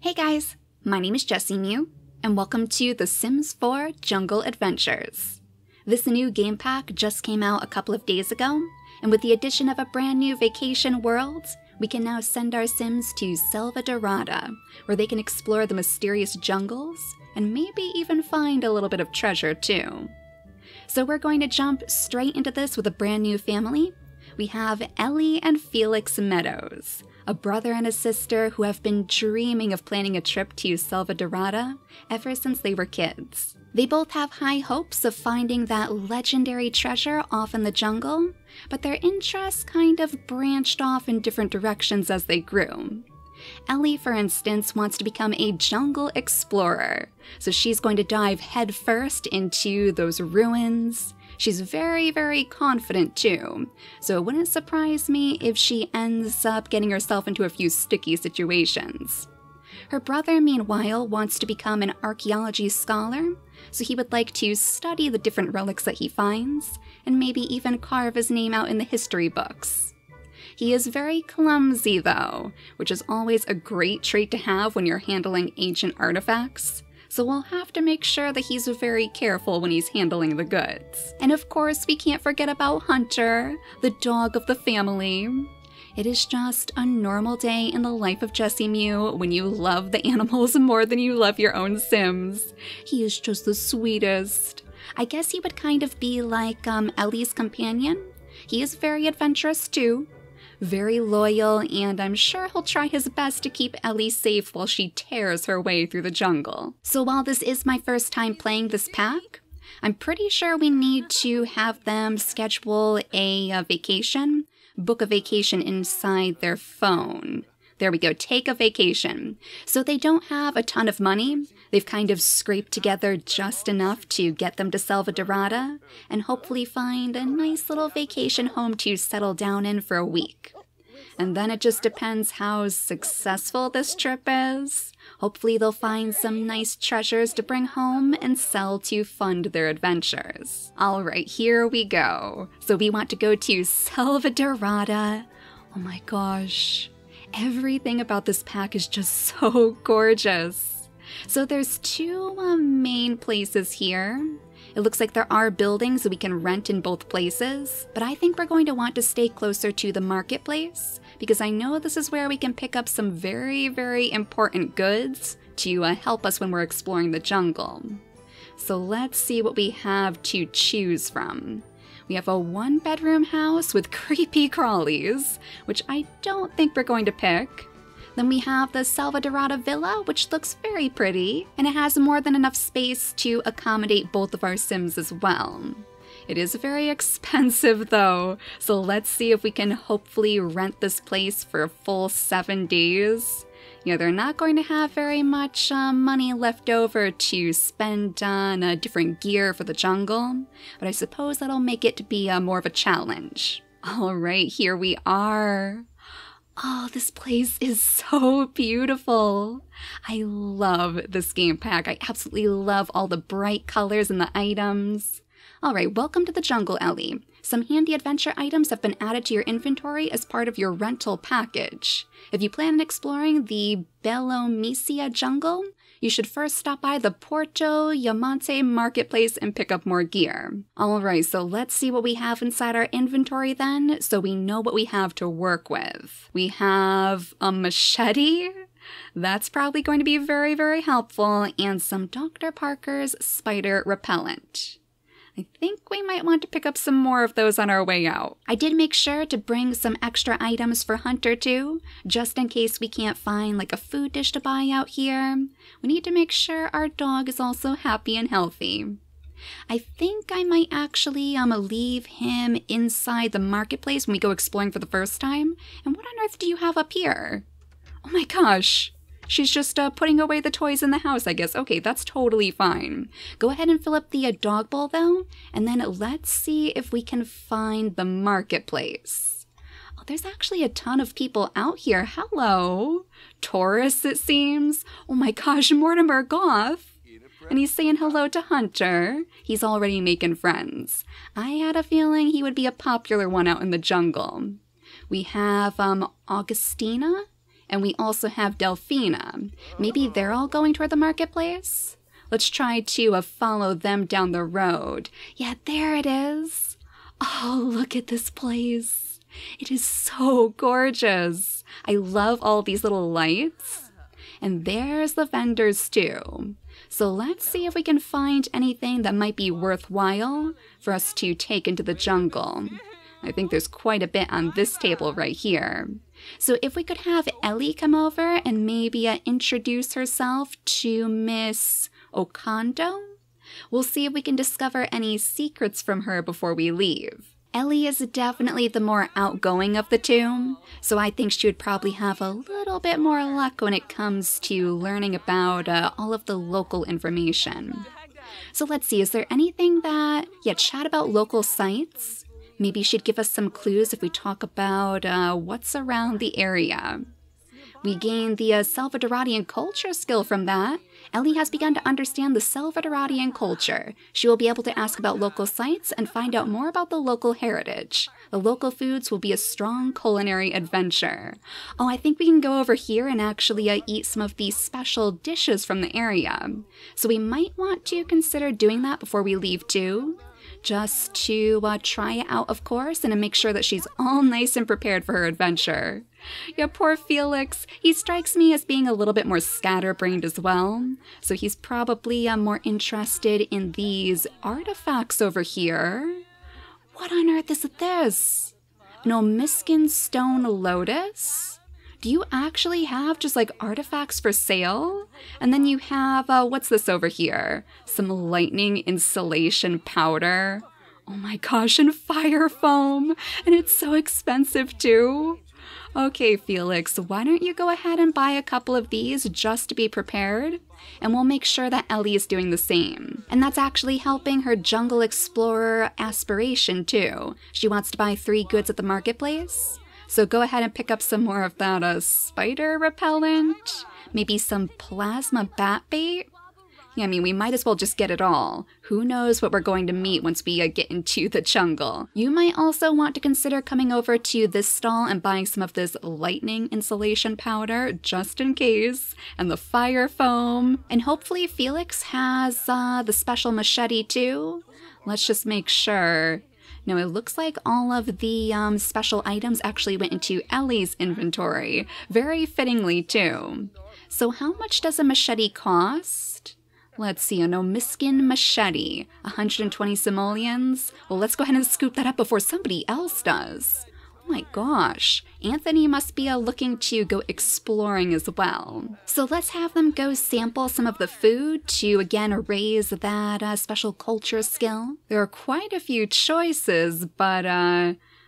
Hey guys, my name is JessiMew, and welcome to The Sims 4 Jungle Adventures. This new game pack just came out a couple of days ago, and with the addition of a brand new vacation world, we can now send our Sims to Selvadorada, where they can explore the mysterious jungles, and maybe even find a little bit of treasure too. So we're going to jump straight into this with a brand new family. We have Ellie and Felix Meadows, a brother and a sister who have been dreaming of planning a trip to Selvadorada ever since they were kids. They both have high hopes of finding that legendary treasure off in the jungle, but their interests kind of branched off in different directions as they grew. Ellie, for instance, wants to become a jungle explorer, so she's going to dive headfirst into those ruins. She's very confident too, so it wouldn't surprise me if she ends up getting herself into a few sticky situations. Her brother, meanwhile, wants to become an archaeology scholar, so he would like to study the different relics that he finds, and maybe even carve his name out in the history books. He is very clumsy though, which is always a great trait to have when you're handling ancient artifacts. So we'll have to make sure that he's very careful when he's handling the goods. And of course, we can't forget about Hunter, the dog of the family. It is just a normal day in the life of JessiMew when you love the animals more than you love your own Sims. He is just the sweetest. I guess he would kind of be like Ellie's companion. He is very adventurous too. Very loyal, and I'm sure he'll try his best to keep Ellie safe while she tears her way through the jungle. So while this is my first time playing this pack, I'm pretty sure we need to have them schedule a vacation, book a vacation inside their phone. There we go, take a vacation. So they don't have a ton of money. They've kind of scraped together just enough to get them to Selvadorada and hopefully find a nice little vacation home to settle down in for a week. And then it just depends how successful this trip is. Hopefully they'll find some nice treasures to bring home and sell to fund their adventures. Alright, here we go. So we want to go to Selvadorada. Oh my gosh. Everything about this pack is just so gorgeous. So there's two main places here. It looks like there are buildings that we can rent in both places, but I think we're going to want to stay closer to the marketplace because I know this is where we can pick up some very important goods to help us when we're exploring the jungle. So let's see what we have to choose from. We have a one-bedroom house with creepy crawlies, which I don't think we're going to pick. Then we have the Selvadorada villa, which looks very pretty, and it has more than enough space to accommodate both of our Sims as well. It is very expensive though, so let's see if we can hopefully rent this place for a full 7 days. You know, they're not going to have very much money left over to spend on different gear for the jungle, but I suppose that'll make it to be more of a challenge. Alright, here we are. Oh, this place is so beautiful. I love this game pack. I absolutely love all the bright colors and the items. Alright, welcome to the jungle, Ellie. Some handy adventure items have been added to your inventory as part of your rental package. If you plan on exploring the Belomisia jungle, you should first stop by the Porto Yamante marketplace and pick up more gear. Alright, so let's see what we have inside our inventory then, so we know what we have to work with. We have a machete. That's probably going to be very helpful, and some Dr. Parker's spider repellent. I think we might want to pick up some more of those on our way out. I did make sure to bring some extra items for Hunter too, just in case we can't find like a food dish to buy out here. We need to make sure our dog is also happy and healthy. I think I might actually leave him inside the marketplace when we go exploring for the first time. And what on earth do you have up here? Oh my gosh. She's just putting away the toys in the house, I guess. Okay, that's totally fine. Go ahead and fill up the dog bowl, though, and then let's see if we can find the marketplace. Oh, there's actually a ton of people out here. Hello. Tourists, it seems. Oh my gosh, Mortimer Goth. And he's saying hello to Hunter. He's already making friends. I had a feeling he would be a popular one out in the jungle. We have Augustina And we also have Delphina. Maybe they're all going toward the marketplace? Let's try to follow them down the road. Yeah, there it is. Oh, look at this place. It is so gorgeous. I love all these little lights. And there's the vendors too. So let's see if we can find anything that might be worthwhile for us to take into the jungle. I think there's quite a bit on this table right here. So if we could have Ellie come over and maybe introduce herself to Miss Okondo, we'll see if we can discover any secrets from her before we leave. Ellie is definitely the more outgoing of the two, so I think she would probably have a little bit more luck when it comes to learning about all of the local information. So let's see, is there anything that... Yeah, chat about local sites? Maybe she'd give us some clues if we talk about what's around the area. We gained the Selvadoradian culture skill from that. Ellie has begun to understand the Selvadoradian culture. She will be able to ask about local sites and find out more about the local heritage. The local foods will be a strong culinary adventure. Oh, I think we can go over here and actually eat some of these special dishes from the area. So we might want to consider doing that before we leave too. Just to try it out, of course, and to make sure that she's all nice and prepared for her adventure. Yeah, poor Felix. He strikes me as being a little bit more scatterbrained as well. So he's probably more interested in these artifacts over here. What on earth is this? An Omiskin stone lotus? Do you actually have just like artifacts for sale? And then you have, what's this over here? Some lightning insulation powder. Oh my gosh, and fire foam. And it's so expensive too. Okay, Felix, why don't you go ahead and buy a couple of these just to be prepared? And we'll make sure that Ellie is doing the same. And that's actually helping her jungle explorer aspiration too. She wants to buy 3 goods at the marketplace. So go ahead and pick up some more of that spider repellent. Maybe some plasma bat bait. Yeah, I mean, we might as well just get it all. Who knows what we're going to meet once we get into the jungle. You might also want to consider coming over to this stall and buying some of this lightning insulation powder, just in case, and the fire foam. And hopefully Felix has the special machete too. Let's just make sure. No, it looks like all of the special items actually went into Ellie's inventory. Very fittingly too. So how much does a machete cost? Let's see, an Omiskin machete, 120 simoleons. Well, let's go ahead and scoop that up before somebody else does. Oh my gosh, Anthony must be looking to go exploring as well. So let's have them go sample some of the food to, again, raise that special culture skill. There are quite a few choices, but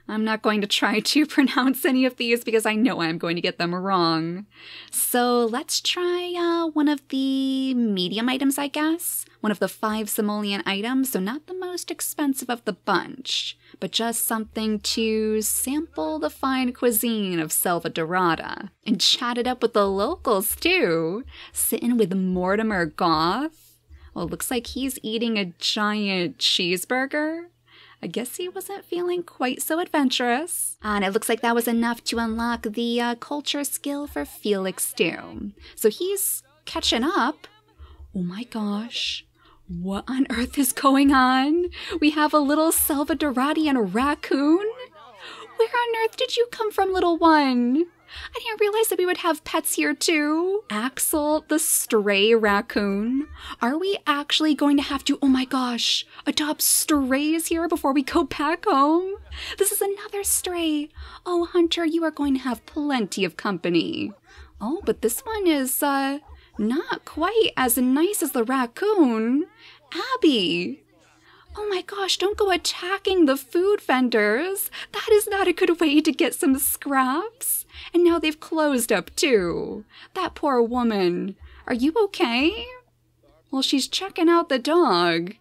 I'm not going to try to pronounce any of these because I know I'm going to get them wrong. So let's try one of the medium items, I guess. One of the 5 simoleon items, so not the most expensive of the bunch, but just something to sample the fine cuisine of Selvadorada. And chat it up with the locals too. Sitting with Mortimer Goth. Well, it looks like he's eating a giant cheeseburger. I guess he wasn't feeling quite so adventurous. And it looks like that was enough to unlock the culture skill for Felix too. So he's catching up. Oh my gosh. What on earth is going on? We have a little Selvadoradian raccoon? Where on earth did you come from, little one? I didn't realize that we would have pets here too. Axel, the stray raccoon. Are we actually going to have to, oh my gosh, adopt strays here before we go back home? This is another stray. Oh, Hunter, you are going to have plenty of company. Oh, but this one is, not quite as nice as the raccoon. Abby! Oh my gosh, don't go attacking the food vendors. That is not a good way to get some scraps. And now they've closed up too. That poor woman. Are you okay? Well, she's checking out the dog.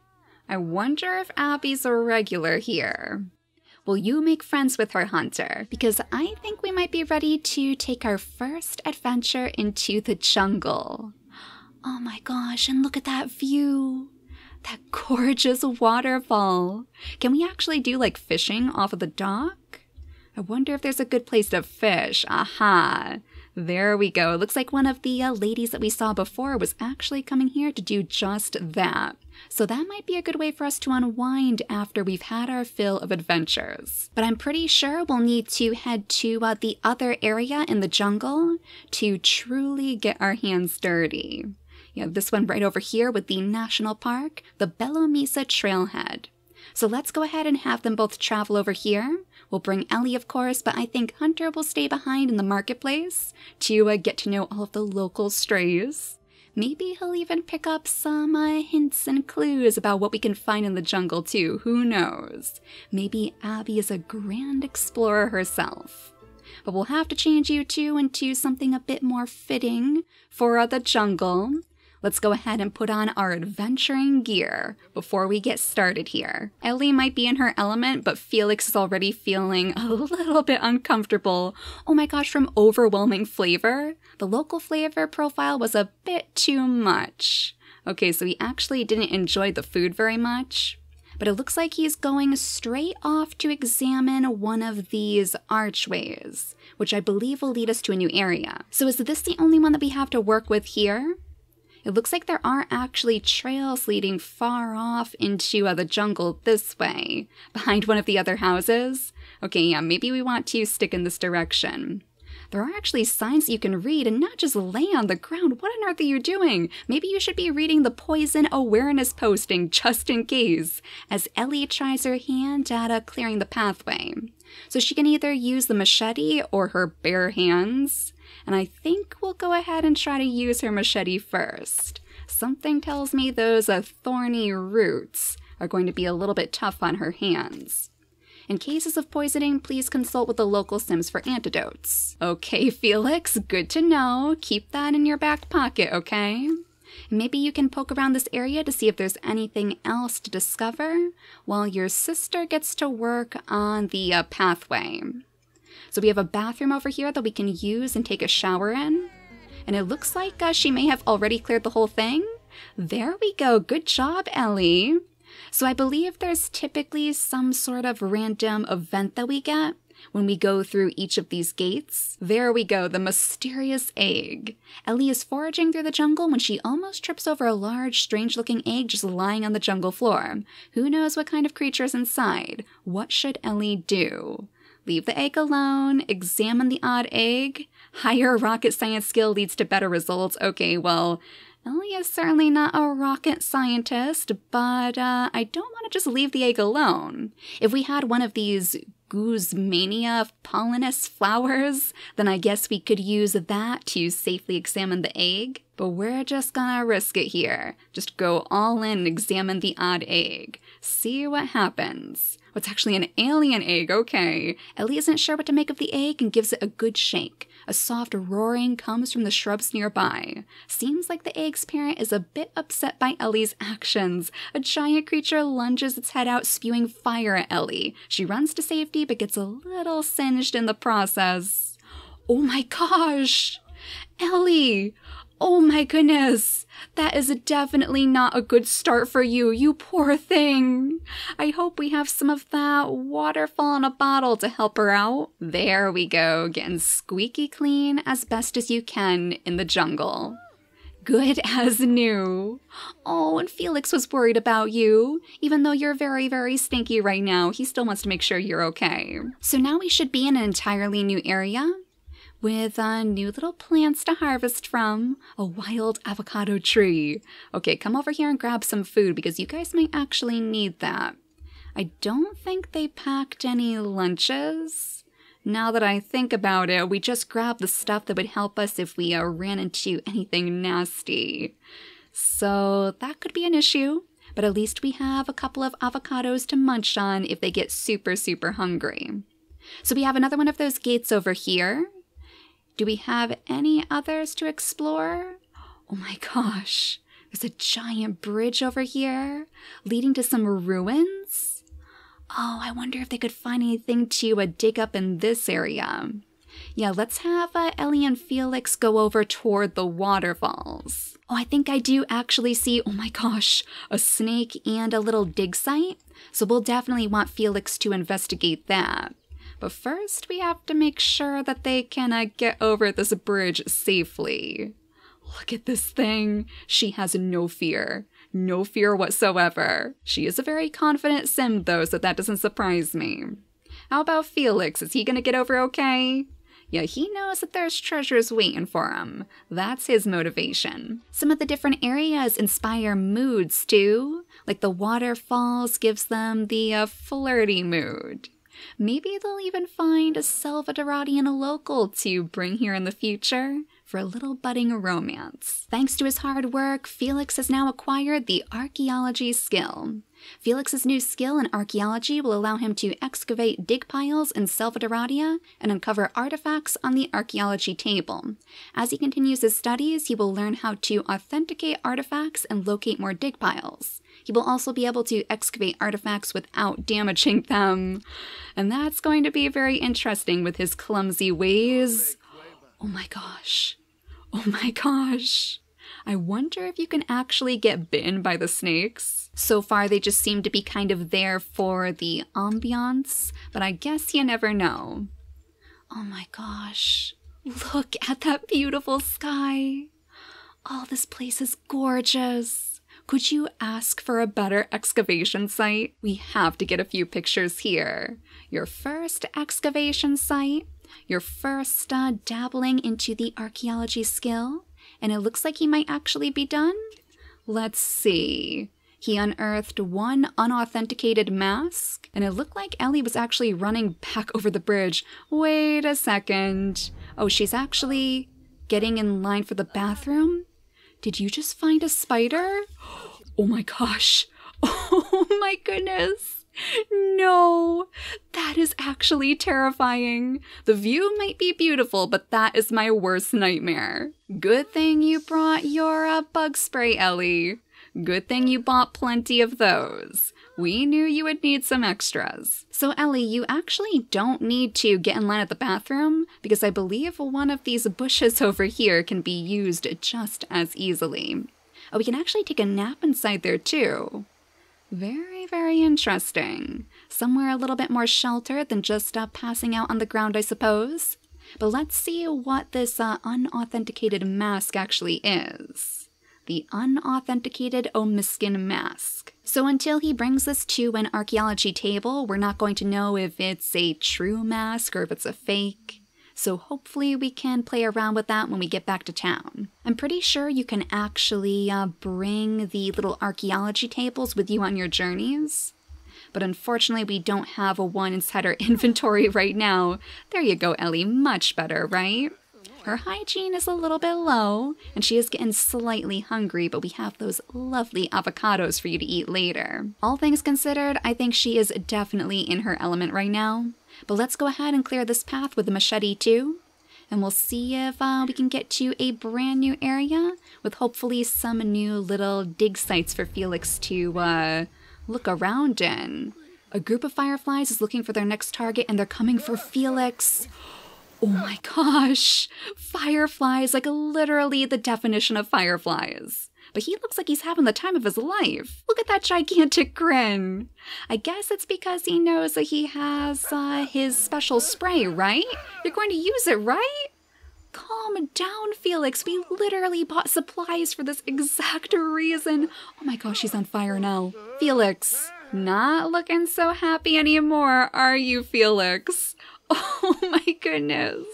I wonder if Abby's a regular here. Will you make friends with her, Hunter? Because I think we might be ready to take our first adventure into the jungle. Oh my gosh, and look at that view. That gorgeous waterfall. Can we actually do like fishing off of the dock? I wonder if there's a good place to fish. Aha. There we go. It looks like one of the ladies that we saw before was actually coming here to do just that. So that might be a good way for us to unwind after we've had our fill of adventures. But I'm pretty sure we'll need to head to the other area in the jungle to truly get our hands dirty. Yeah, this one right over here with the national park, the Belo Mesa Trailhead. So let's go ahead and have them both travel over here. We'll bring Ellie, of course, but I think Hunter will stay behind in the marketplace to get to know all of the local strays. Maybe he'll even pick up some hints and clues about what we can find in the jungle too, who knows? Maybe Abby is a grand explorer herself. But we'll have to change you two into something a bit more fitting for the jungle. Let's go ahead and put on our adventuring gear before we get started here. Ellie might be in her element, but Felix is already feeling a little bit uncomfortable. Oh my gosh, from overwhelming flavor. The local flavor profile was a bit too much. Okay, so he actually didn't enjoy the food very much. But it looks like he's going straight off to examine one of these archways, which I believe will lead us to a new area. So is this the only one that we have to work with here? It looks like there are actually trails leading far off into the jungle this way, behind one of the other houses. Okay, yeah, maybe we want to stick in this direction. There are actually signs that you can read and not just lay on the ground. What on earth are you doing? Maybe you should be reading the poison awareness posting just in case, as Ellie tries her hand at clearing the pathway. So she can either use the machete or her bare hands. And I think we'll go ahead and try to use her machete first. Something tells me those thorny roots are going to be a little bit tough on her hands. In cases of poisoning, please consult with the local Sims for antidotes. Okay, Felix, good to know. Keep that in your back pocket, okay? Maybe you can poke around this area to see if there's anything else to discover while your sister gets to work on the pathway. So we have a bathroom over here that we can use and take a shower in. And it looks like she may have already cleared the whole thing. There we go. Good job, Ellie. So I believe there's typically some sort of random event that we get when we go through each of these gates. There we go, the mysterious egg. Ellie is foraging through the jungle when she almost trips over a large, strange-looking egg just lying on the jungle floor. Who knows what kind of creature is inside? What should Ellie do? Leave the egg alone, examine the odd egg. Higher rocket science skill leads to better results. Okay, well, Ellie is certainly not a rocket scientist, but I don't want to just leave the egg alone. If we had one of these Guzmania pollinus flowers, then I guess we could use that to safely examine the egg. But we're just gonna risk it here. Just go all in and examine the odd egg. See what happens. Oh, it's actually an alien egg, okay. Ellie isn't sure what to make of the egg and gives it a good shake. A soft roaring comes from the shrubs nearby. Seems like the egg's parent is a bit upset by Ellie's actions. A giant creature lunges its head out, spewing fire at Ellie. She runs to safety, but gets a little singed in the process. Oh my gosh! Ellie! Oh my goodness! That is definitely not a good start for you, you poor thing! I hope we have some of that waterfall in a bottle to help her out. There we go, getting squeaky clean as best as you can in the jungle. Good as new. Oh, and Felix was worried about you. Even though you're very, very stinky right now, he still wants to make sure you're okay. So now we should be in an entirely new area, with new little plants to harvest from, a wild avocado tree. Okay, come over here and grab some food because you guys might actually need that. I don't think they packed any lunches. Now that I think about it, we just grabbed the stuff that would help us if we ran into anything nasty. So that could be an issue, but at least we have a couple of avocados to munch on if they get super, super hungry. So we have another one of those gates over here. Do we have any others to explore? Oh my gosh, there's a giant bridge over here leading to some ruins. Oh, I wonder if they could find anything to dig up in this area. Yeah, let's have Ellie and Felix go over toward the waterfalls. Oh, I think I do actually see, oh my gosh, a snake and a little dig site. So we'll definitely want Felix to investigate that. But first, we have to make sure that they can get over this bridge safely. Look at this thing. She has no fear. No fear whatsoever. She is a very confident sim, though, so that doesn't surprise me. How about Felix? Is he gonna get over okay? Yeah, he knows that there's treasures waiting for him. That's his motivation. Some of the different areas inspire moods, too. Like the waterfalls gives them the flirty mood. Maybe they'll even find a Selvadoradian local to bring here in the future for a little budding romance. Thanks to his hard work, Felix has now acquired the archaeology skill. Felix's new skill in archaeology will allow him to excavate dig piles in Selvadorada and uncover artifacts on the archaeology table. As he continues his studies, he will learn how to authenticate artifacts and locate more dig piles. He will also be able to excavate artifacts without damaging them. And that's going to be very interesting with his clumsy ways. Oh my gosh. Oh my gosh. I wonder if you can actually get bitten by the snakes. So far, they just seem to be kind of there for the ambiance, but I guess you never know. Oh my gosh. Look at that beautiful sky. Oh, this place is gorgeous. Could you ask for a better excavation site? We have to get a few pictures here. Your first excavation site, your first dabbling into the archaeology skill, and it looks like he might actually be done. Let's see. He unearthed one unauthenticated mask, and it looked like Ellie was actually running back over the bridge. Wait a second. Oh, she's actually getting in line for the bathroom? Did you just find a spider? Oh my gosh. Oh my goodness. No, that is actually terrifying. The view might be beautiful, but that is my worst nightmare. Good thing you brought your bug spray, Ellie. Good thing you bought plenty of those. We knew you would need some extras. So Ellie, you actually don't need to get in line at the bathroom because I believe one of these bushes over here can be used just as easily. Oh, we can actually take a nap inside there too. Very, very interesting. Somewhere a little bit more sheltered than just passing out on the ground, I suppose. But let's see what this unauthenticated mask actually is. The unauthenticated Omiskin mask. So until he brings this to an archaeology table, we're not going to know if it's a true mask or if it's a fake. So hopefully we can play around with that when we get back to town. I'm pretty sure you can actually bring the little archaeology tables with you on your journeys. But unfortunately we don't have a one inside our inventory right now. There you go, Ellie. Much better, right? Her hygiene is a little bit low, and she is getting slightly hungry, but we have those lovely avocados for you to eat later. All things considered, I think she is definitely in her element right now. But let's go ahead and clear this path with the machete too, and we'll see if we can get to a brand new area with hopefully some new little dig sites for Felix to look around in. A group of fireflies is looking for their next target, and they're coming for Felix. Oh my gosh, fireflies, like literally the definition of fireflies. But he looks like he's having the time of his life. Look at that gigantic grin. I guess it's because he knows that he has his special spray, right? You're going to use it, right? Calm down, Felix. We literally bought supplies for this exact reason. Oh my gosh, he's on fire now. Felix, not looking so happy anymore, are you, Felix? Oh my goodness.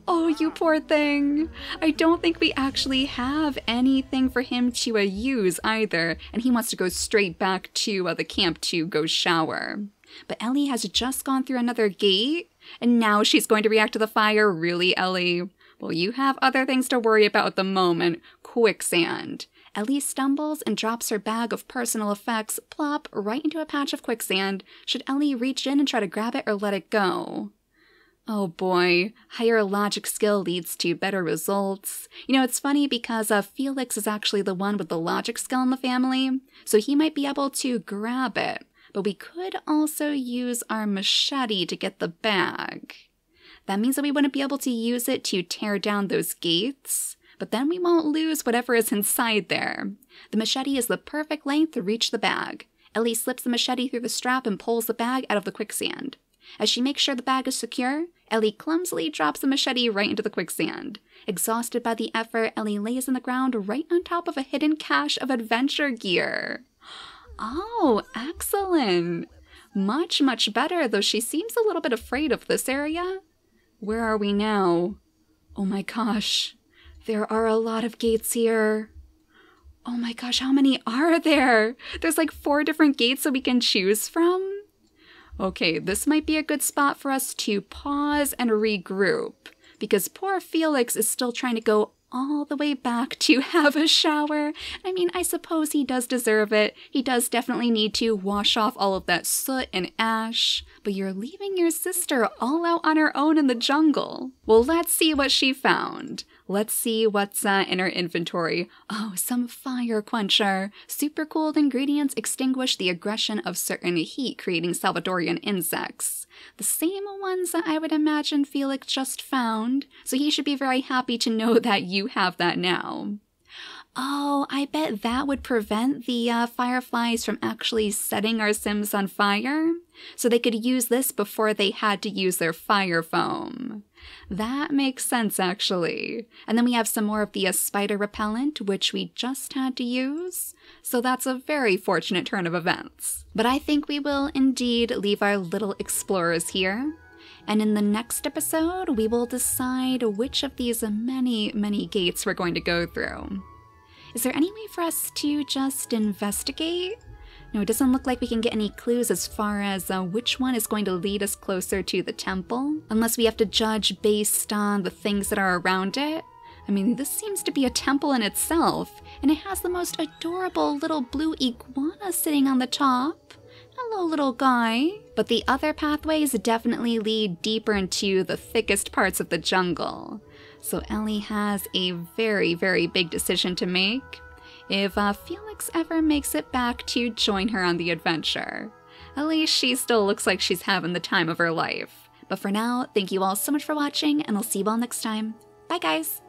Oh, you poor thing. I don't think we actually have anything for him to use either, and he wants to go straight back to the camp to go shower. But Ellie has just gone through another gate, and now she's going to react to the fire. Really, Ellie? Well, you have other things to worry about at the moment. Quicksand. Ellie stumbles and drops her bag of personal effects plop right into a patch of quicksand. Should Ellie reach in and try to grab it or let it go? Oh boy, higher logic skill leads to better results. You know, it's funny because Felix is actually the one with the logic skill in the family, so he might be able to grab it. But we could also use our machete to get the bag. That means that we wouldn't be able to use it to tear down those gates, but then we won't lose whatever is inside there. The machete is the perfect length to reach the bag. Ellie slips the machete through the strap and pulls the bag out of the quicksand. As she makes sure the bag is secure, Ellie clumsily drops the machete right into the quicksand. Exhausted by the effort, Ellie lays on the ground right on top of a hidden cache of adventure gear. Oh, excellent! Much, much better, though she seems a little bit afraid of this area. Where are we now? Oh my gosh, there are a lot of gates here. Oh my gosh, how many are there? There's like 4 different gates that we can choose from. Okay, this might be a good spot for us to pause and regroup, because poor Felix is still trying to go all the way back to have a shower. I mean, I suppose he does deserve it. He does definitely need to wash off all of that soot and ash. But you're leaving your sister all out on her own in the jungle. Well, let's see what she found. Let's see what's in her inventory. Oh, some fire quencher. Super cooled ingredients extinguish the aggression of certain heat, creating Salvadorian insects. The same ones that I would imagine Felix just found, so he should be very happy to know that you have that now. Oh, I bet that would prevent the fireflies from actually setting our Sims on fire, so they could use this before they had to use their fire foam. That makes sense, actually. And then we have some more of the spider repellent, which we just had to use, so that's a very fortunate turn of events. But I think we will indeed leave our little explorers here, and in the next episode, we will decide which of these many, many gates we're going to go through. Is there any way for us to just investigate? No, it doesn't look like we can get any clues as far as which one is going to lead us closer to the temple, unless we have to judge based on the things that are around it. I mean, this seems to be a temple in itself, and it has the most adorable little blue iguana sitting on the top. Hello, little guy. But the other pathways definitely lead deeper into the thickest parts of the jungle. So Ellie has a very, very big decision to make if Felix ever makes it back to join her on the adventure. At least she still looks like she's having the time of her life. But for now, thank you all so much for watching, and I'll see you all next time. Bye, guys!